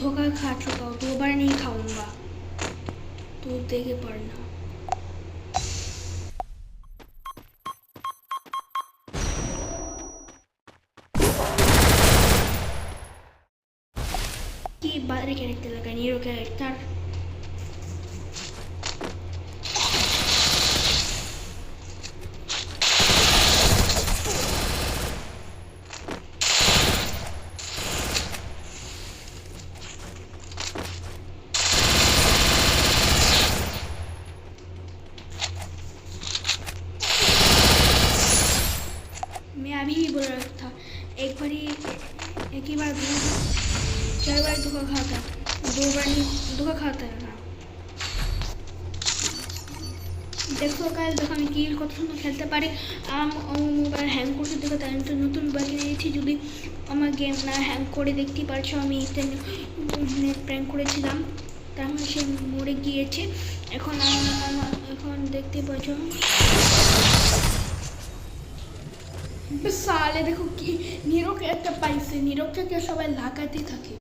धोखा खा चुका हूँ, 2 बार नहीं खाऊंगा, तो देखे पढ़ना। कि बाहर कैरेक्टर लगा, नीरो कैरेक्टर। मैं अभी भी बोल रहा था, एक ही बार 4 बार धोखा खाता, 2 बार नहीं धोखा खाता है। देखो गाइस, দেখো আমি কি কত সুন্দর খেলতে পারি। আমার মোবাইল হ্যাং করতে দেখো, তাই আমি নতুন মোবাইল নিয়েছি। যদি আমার গেম না হ্যাং করে, দেখতে পারছো আমি নেট প্র্যাঙ্ক করেছিলাম, তারপরে সে মরে গিয়েছে। এখন এখন দেখতে পাচ্ছ সালে, দেখো কি নিরোকে একটা পাইছে, নিরোকটাকে সবাই লাগাতে থাকে।